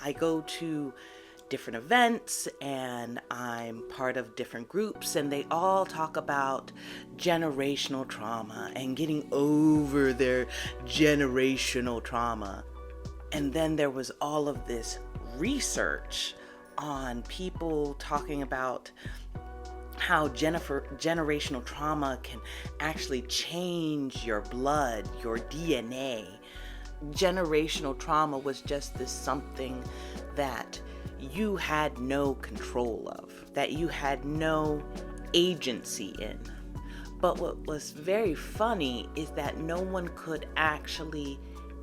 I go to different events and I'm part of different groups, and they all talk about generational trauma and getting over their generational trauma. And then there was all of this research on people talking about how generational trauma can actually change your blood, your DNA. Generational trauma was just this something that you had no control of, that you had no agency in. But what was very funny is that no one could actually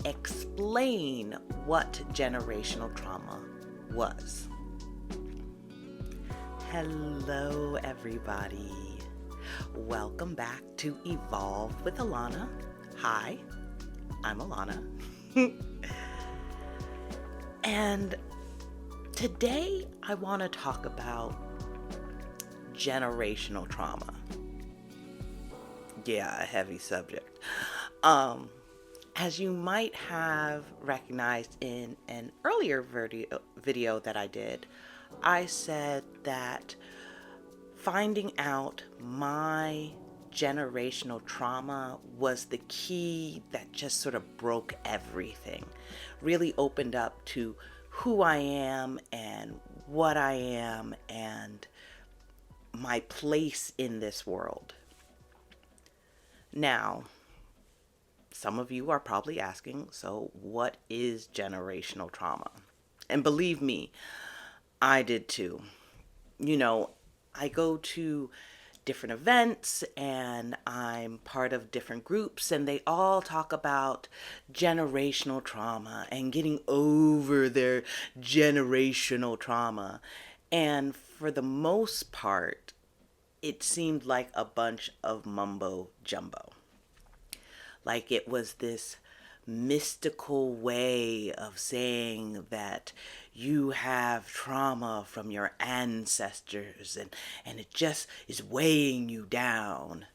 explain what generational trauma was. Hello, everybody. Welcome back to Evolve with Alana. Hi, I'm Alana. And today I want to talk about generational trauma. Yeah, a heavy subject. As you might have recognized in an earlier video that I did, I said that finding out my generational trauma was the key that just sort of broke everything, really opened up to who I am and what I am and my place in this world. Now, some of you are probably asking, so what is generational trauma? And believe me, I did too. I go to different events and I'm part of different groups, and they all talk about generational trauma and getting over their generational trauma. And for the most part, it seemed like a bunch of mumbo jumbo. Like it was this mystical way of saying that you have trauma from your ancestors and it just is weighing you down.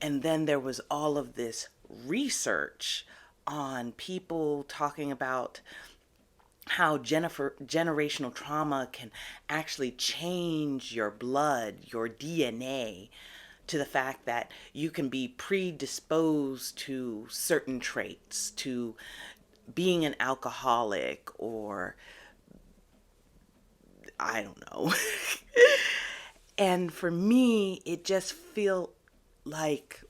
And then there was all of this research on people talking about how generational trauma can actually change your blood, your DNA, to the fact that you can be predisposed to certain traits, to being an alcoholic, or I don't know. And for me, it just felt like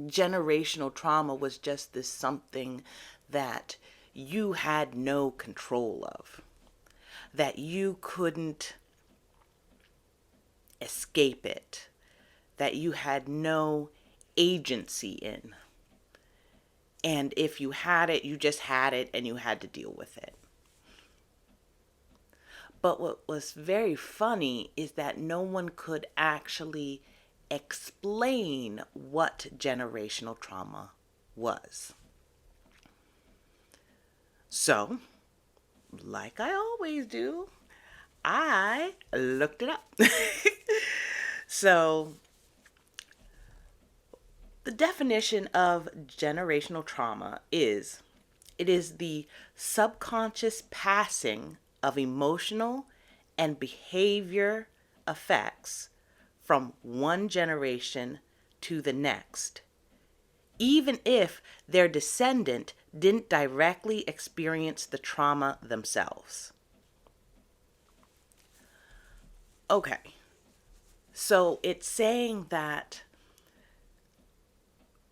generational trauma was just this something that you had no control of, that you couldn't escape it, that you had no agency in. And if you had it, you just had it and you had to deal with it. But what was very funny is that no one could actually explain what generational trauma was. So, like I always do, I looked it up. So, the definition of generational trauma is it is the subconscious passing of emotional and behavior effects from one generation to the next, even if their descendant didn't directly experience the trauma themselves. Okay, so it's saying that,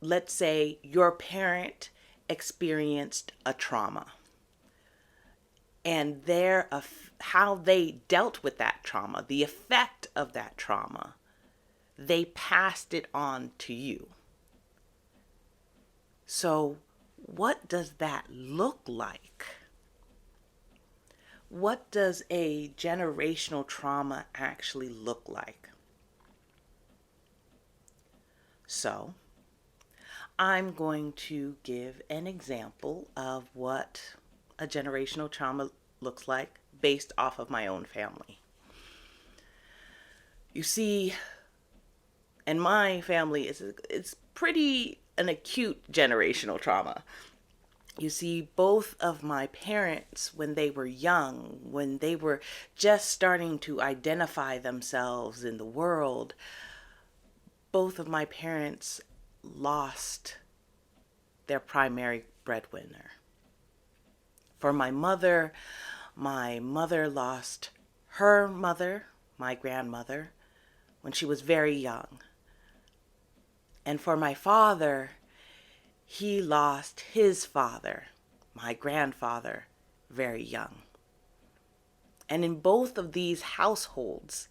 let's say your parent experienced a trauma, and how they dealt with that trauma, the effect of that trauma, they passed it on to you. So what does that look like? What does a generational trauma actually look like? So I'm going to give an example of what a generational trauma looks like based off of my own family. You see, in my family, it's pretty an acute generational trauma. You see, both of my parents, when they were young, when they were just starting to identify themselves in the world, both of my parents lost their primary breadwinner. For my mother lost her mother, my grandmother, when she was very young. And for my father, he lost his father, my grandfather, very young. And in both of these households,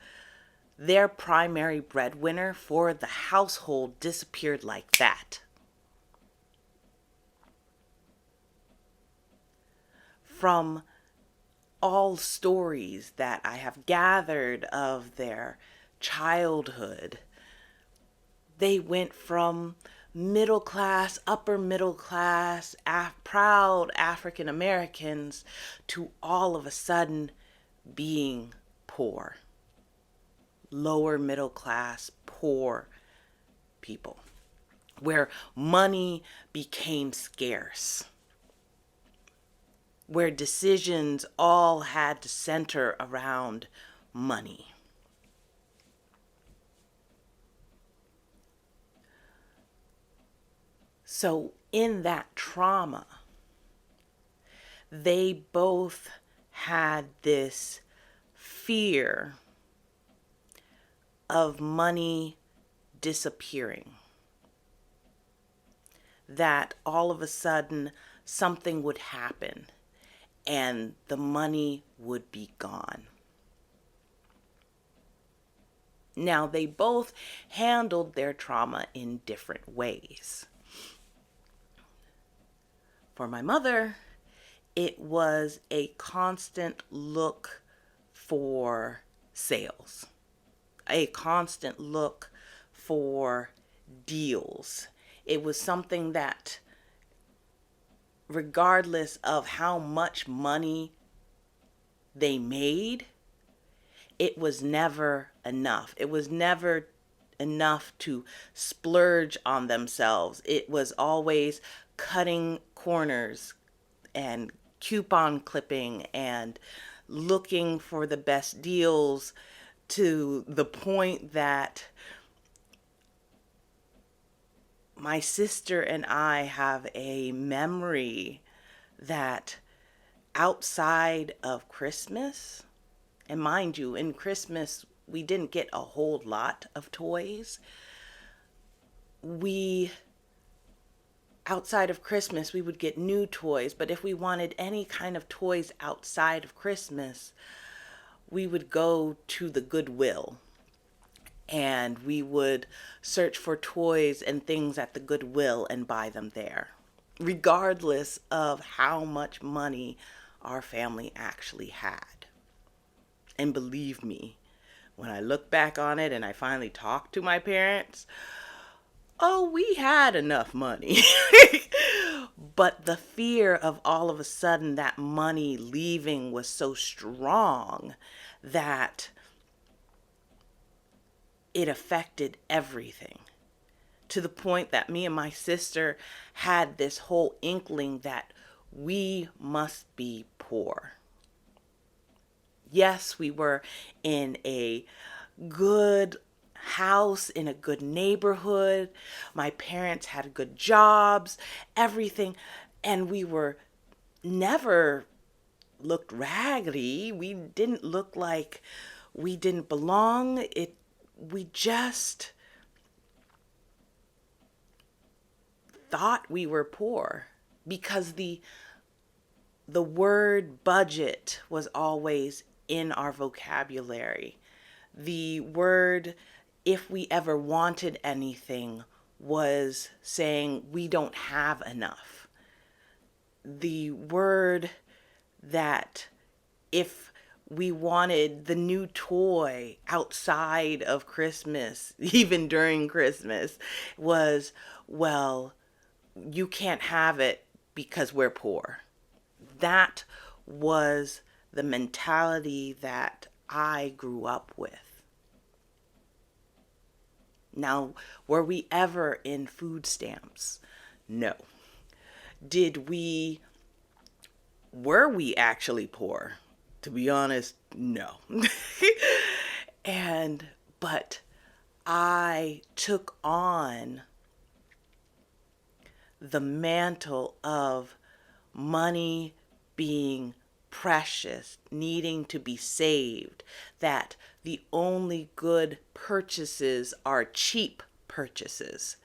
their primary breadwinner for the household disappeared like that. From all stories that I have gathered of their childhood, they went from middle class, upper middle class, proud African Americans to all of a sudden being poor, lower middle class, poor people, where money became scarce, where decisions all had to center around money. So in that trauma, they both had this fear of money disappearing, that all of a sudden something would happen and the money would be gone. Now, they both handled their trauma in different ways. For my mother, it was a constant look for sales, a constant look for deals. It was something that, regardless of how much money they made, it was never enough. It was never enough to splurge on themselves. It was always cutting corners and coupon clipping and looking for the best deals, to the point that my sister and I have a memory that outside of Christmas, and mind you, in Christmas, we didn't get a whole lot of toys. Outside of Christmas, we would get new toys, but if we wanted any kind of toys outside of Christmas, we would go to the Goodwill and we would search for toys and things at the Goodwill and buy them there, regardless of how much money our family actually had. And believe me, when I look back on it and I finally talked to my parents, oh, we had enough money. But the fear of all of a sudden that money leaving was so strong that it affected everything, to the point that me and my sister had this whole inkling that we must be poor. Yes, we were in a good house, in a good neighborhood. My parents had good jobs, everything. And we were never looked raggedy. We didn't look like we didn't belong. We just thought we were poor because the word budget was always in our vocabulary. The word, if we ever wanted anything, was saying we don't have enough. The word that if we wanted the new toy outside of Christmas, even during Christmas, was, well, you can't have it because we're poor. That was the mentality that I grew up with. Now, were we ever in food stamps? No. Were we actually poor? To be honest, no. and, but I took on the mantle of money being precious, needing to be saved, that the only good purchases are cheap purchases.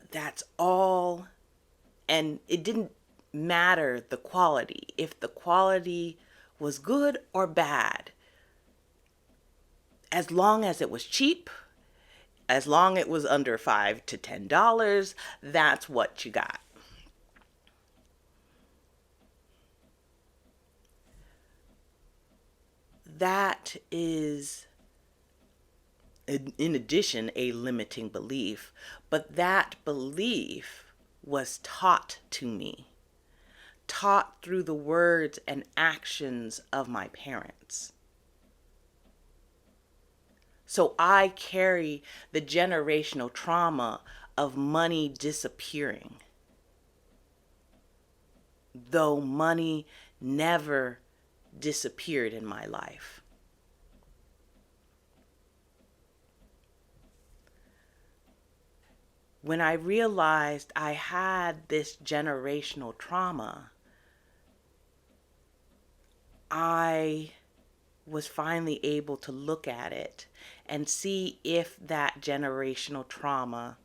That's all. And it didn't matter the quality, if the quality was good or bad. As long as it was cheap, as long as it was under $5 to $10, that's what you got. That is, in addition, a limiting belief, but that belief was taught to me, taught through the words and actions of my parents. So I carry the generational trauma of money disappearing, though money never disappeared in my life. When I realized I had this generational trauma, I was finally able to look at it and see if that generational trauma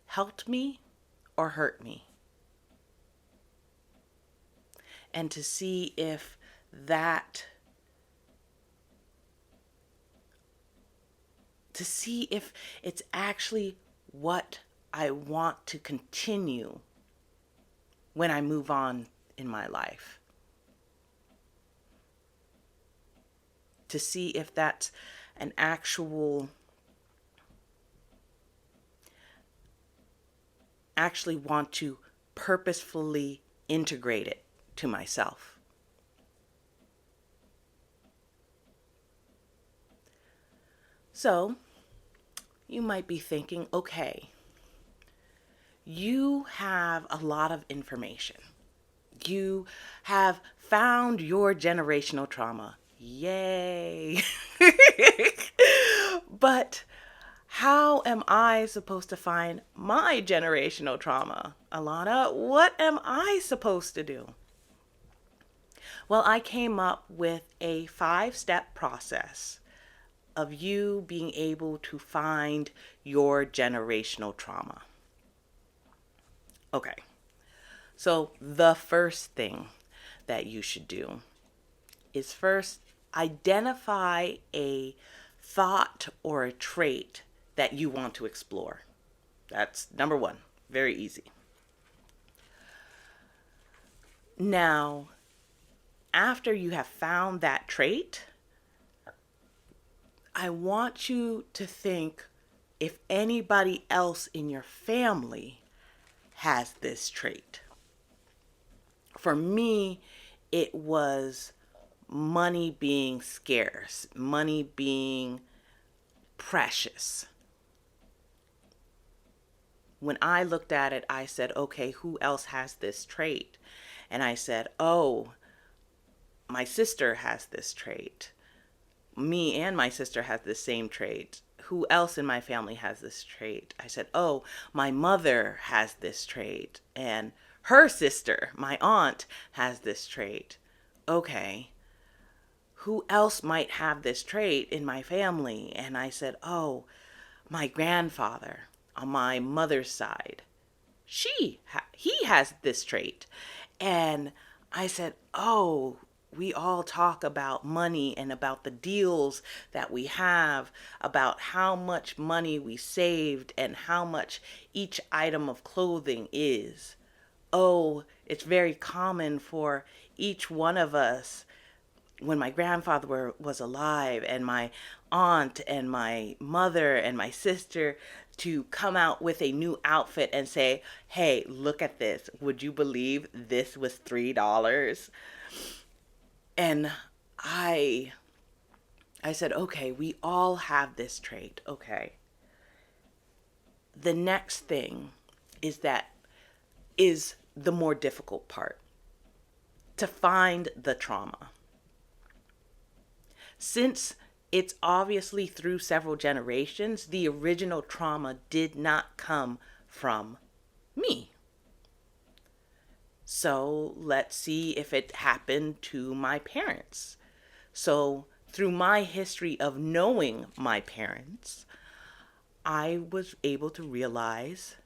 helped me or hurt me. And to see if it's actually what I want to continue when I move on in my life. To see if that's an actually want to purposefully integrate it to myself. So, you might be thinking, okay, you have a lot of information. You have found your generational trauma. Yay! But how am I supposed to find my generational trauma? Alana, what am I supposed to do? Well, I came up with a 5-step process of you being able to find your generational trauma. Okay, so the first thing that you should do is first identify a thought or a trait that you want to explore. That's number one. Very easy. Now, after you have found that trait, I want you to think if anybody else in your family has this trait. For me, it was money being scarce, money being precious. When I looked at it, I said, okay, who else has this trait? And I said, oh, my sister has this trait. Me and my sister has the same trait. Who else in my family has this trait? I said, oh, my mother has this trait. And her sister, my aunt, has this trait. Okay, who else might have this trait in my family? And I said, oh, my grandfather on my mother's side. He has this trait. And I said, oh, we all talk about money and about the deals that we have, about how much money we saved and how much each item of clothing is. Oh, it's very common for each one of us, when my grandfather was alive and my aunt and my mother and my sister, to come out with a new outfit and say, hey, look at this. Would you believe this was $3? And I said, okay, we all have this trait. Okay. The next thing is that is the more difficult part, to find the trauma. Since it's obviously through several generations, the original trauma did not come from me. So let's see if it happened to my parents. So, through my history of knowing my parents, I was able to realize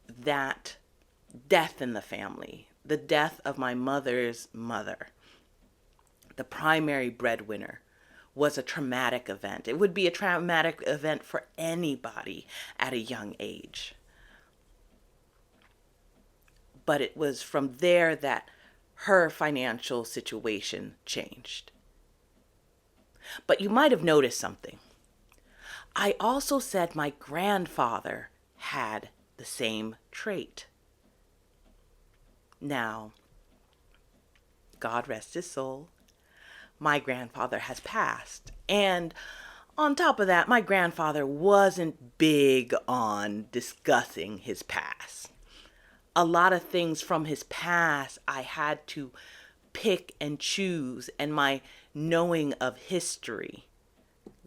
that death in the family, the death of my mother's mother, the primary breadwinner, was a traumatic event. It would be a traumatic event for anybody at a young age. But it was from there that her financial situation changed. But you might have noticed something. I also said my grandfather had the same trait. Now, God rest his soul, my grandfather has passed. And on top of that, my grandfather wasn't big on discussing his past. A lot of things from his past I had to pick and choose, and my knowing of history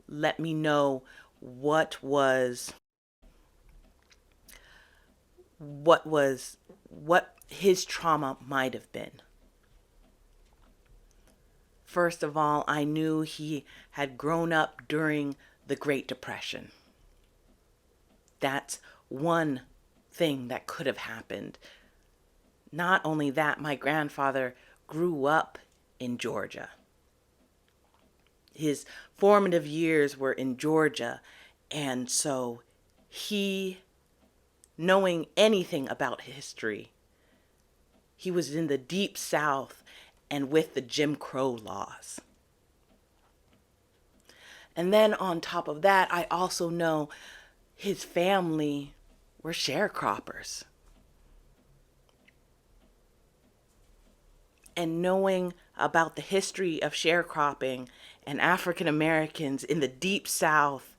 let me know what his trauma might have been. First of all, I knew he had grown up during the Great Depression. That's one thing that could have happened. Not only that, my grandfather grew up in Georgia. His formative years were in Georgia, and so he, knowing anything about history, he was in the deep South and with the Jim Crow laws. And then on top of that, I also know his family were sharecroppers. And knowing about the history of sharecropping and African Americans in the deep South,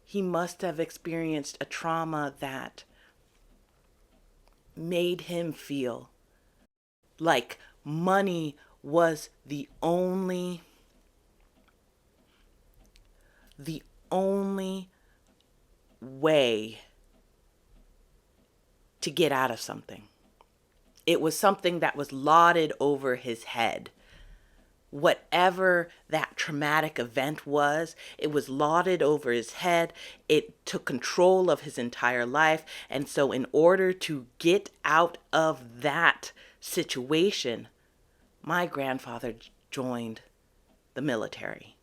he must have experienced a trauma that made him feel like money was the only way to get out of something. It was something that was lauded over his head. Whatever that traumatic event was, it was lauded over his head. It took control of his entire life. And so in order to get out of that situation, my grandfather joined the military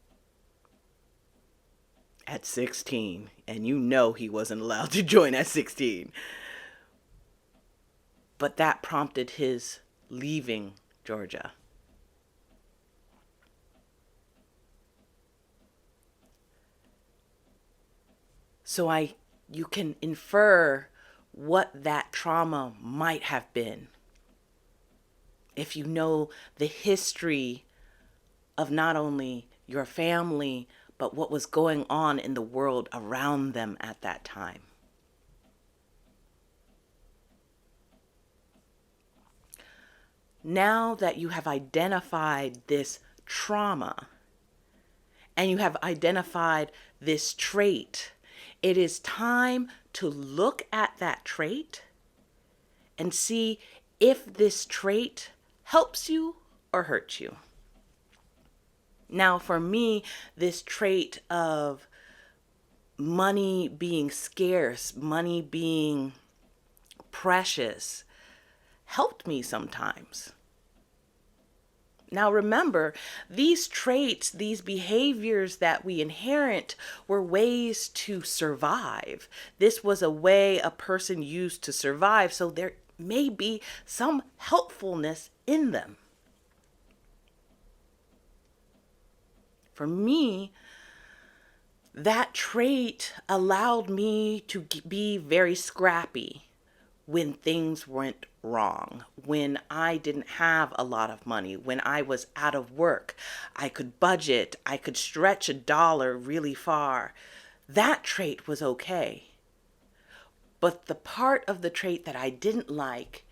at 16. And you know he wasn't allowed to join at 16. But that prompted his leaving Georgia. So you can infer what that trauma might have been if you know the history of not only your family, but what was going on in the world around them at that time. Now that you have identified this trauma and you have identified this trait, it is time to look at that trait and see if this trait helps you or hurts you. Now, for me, this trait of money being scarce, money being precious, helped me sometimes. Now remember, these traits, these behaviors that we inherit were ways to survive. This was a way a person used to survive, so there may be some helpfulness in them. For me, that trait allowed me to be very scrappy when things went wrong, when I didn't have a lot of money, when I was out of work. I could budget, I could stretch $1 really far. That trait was okay. But the part of the trait that I didn't like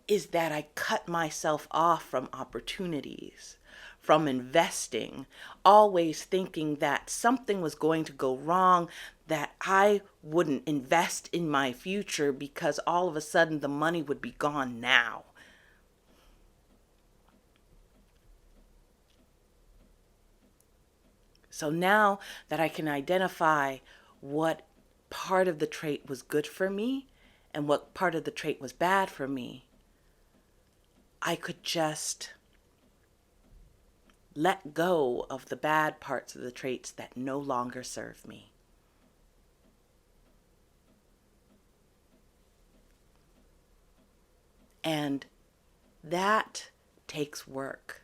is that I cut myself off from opportunities, from investing, always thinking that something was going to go wrong, that I wouldn't invest in my future because all of a sudden the money would be gone now. So now that I can identify what part of the trait was good for me and what part of the trait was bad for me, I could just let go of the bad parts of the traits that no longer serve me. And that takes work.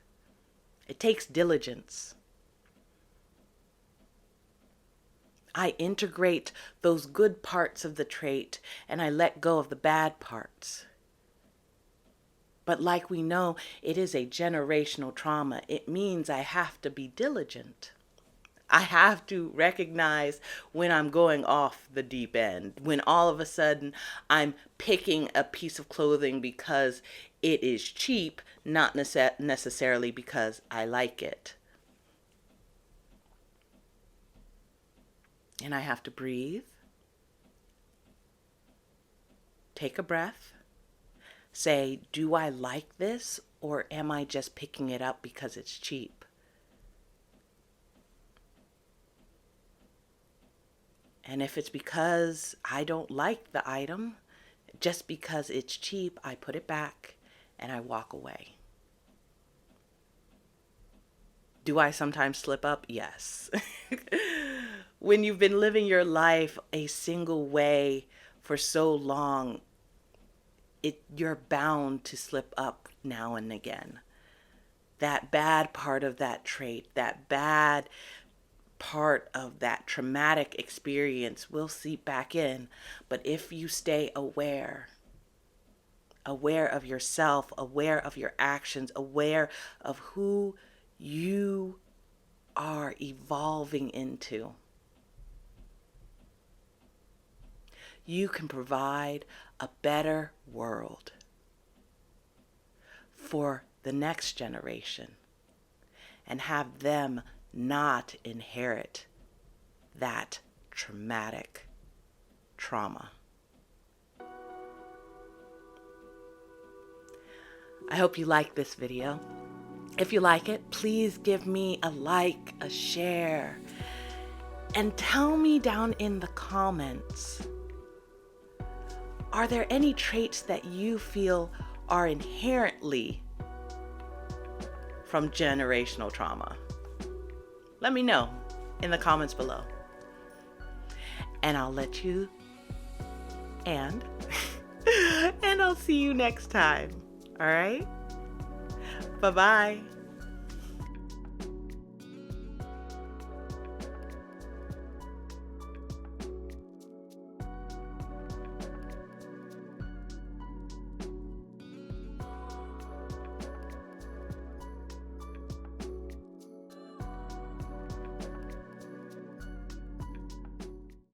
It takes diligence. I integrate those good parts of the trait and I let go of the bad parts. But like we know, it is a generational trauma. It means I have to be diligent. I have to recognize when I'm going off the deep end, when all of a sudden I'm picking a piece of clothing because it is cheap, not necessarily because I like it. And I have to breathe, take a breath, say, do I like this or am I just picking it up because it's cheap? And if it's because I don't like the item, just because it's cheap, I put it back and I walk away. Do I sometimes slip up? Yes. When you've been living your life a single way for so long, you're bound to slip up now and again. That bad part of that trait, that bad part of that traumatic experience will seep back in. But if you stay aware of yourself, aware of your actions, aware of who you are evolving into, you can provide a better world for the next generation and have them not inherit that traumatic trauma. I hope you like this video. If you like it, please give me a like, a share, and tell me down in the comments, are there any traits that you feel are inherently from generational trauma? Let me know in the comments below. And I'll let you and I'll see you next time. All right? Bye-bye.